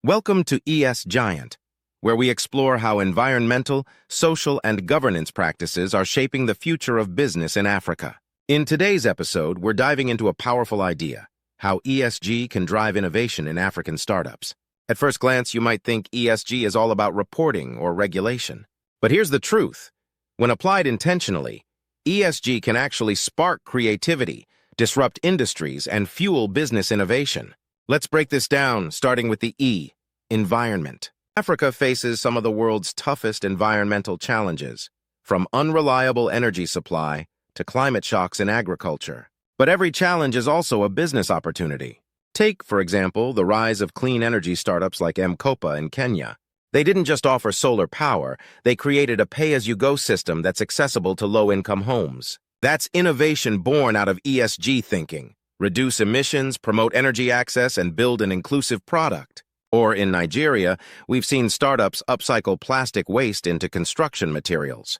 Welcome to ES Giant, where we explore how environmental, social, and governance practices are shaping the future of business in Africa. In today's episode, we're diving into a powerful idea, how ESG can drive innovation in African startups. At first glance, you might think ESG is all about reporting or regulation. But here's the truth. When applied intentionally, ESG can actually spark creativity, disrupt industries, and fuel business innovation. Let's break this down, starting with the E, environment. Africa faces some of the world's toughest environmental challenges, from unreliable energy supply to climate shocks in agriculture. But every challenge is also a business opportunity. Take, for example, the rise of clean energy startups like M-Kopa in Kenya. They didn't just offer solar power, they created a pay-as-you-go system that's accessible to low-income homes. That's innovation born out of ESG thinking. Reduce emissions, promote energy access, and build an inclusive product. Or in Nigeria, we've seen startups upcycle plastic waste into construction materials,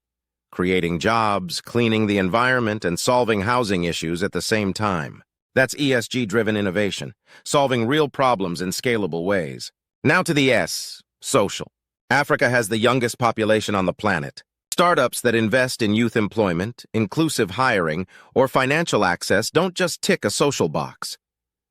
creating jobs, cleaning the environment, and solving housing issues at the same time. That's ESG-driven innovation, solving real problems in scalable ways. Now to the S, social. Africa has the youngest population on the planet. Startups that invest in youth employment, inclusive hiring, or financial access don't just tick a social box.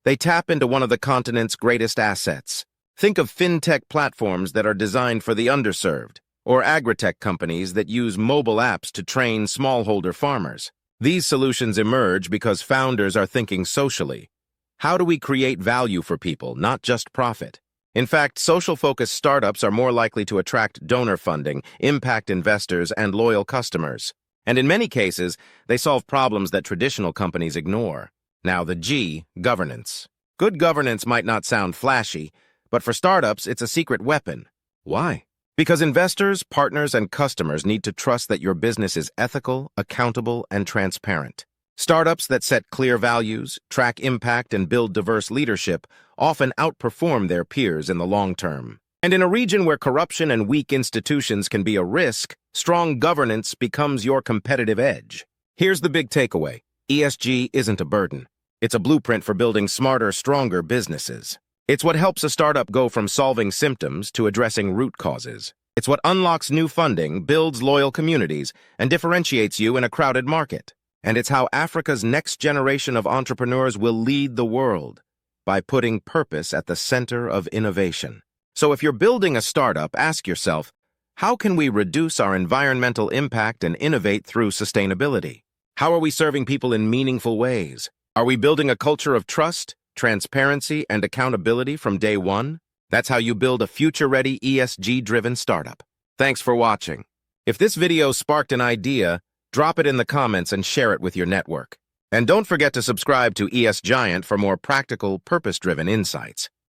They tap into one of the continent's greatest assets. Think of fintech platforms that are designed for the underserved, or agritech companies that use mobile apps to train smallholder farmers. These solutions emerge because founders are thinking socially. How do we create value for people, not just profit? In fact, social-focused startups are more likely to attract donor funding, impact investors, and loyal customers. And in many cases, they solve problems that traditional companies ignore. Now the G, governance. Good governance might not sound flashy, but for startups, it's a secret weapon. Why? Because investors, partners, and customers need to trust that your business is ethical, accountable, and transparent. Startups that set clear values, track impact, and build diverse leadership often outperform their peers in the long term. And in a region where corruption and weak institutions can be a risk, strong governance becomes your competitive edge. Here's the big takeaway. ESG isn't a burden. It's a blueprint for building smarter, stronger businesses. It's what helps a startup go from solving symptoms to addressing root causes. It's what unlocks new funding, builds loyal communities, and differentiates you in a crowded market. And it's how Africa's next generation of entrepreneurs will lead the world, by putting purpose at the center of innovation. So if you're building a startup, ask yourself, how can we reduce our environmental impact and innovate through sustainability? How are we serving people in meaningful ways? Are we building a culture of trust, transparency, and accountability from day one? That's how you build a future-ready ESG-driven startup. Thanks for watching. If this video sparked an idea, drop it in the comments and share it with your network. And don't forget to subscribe to ES Giant for more practical, purpose-driven insights.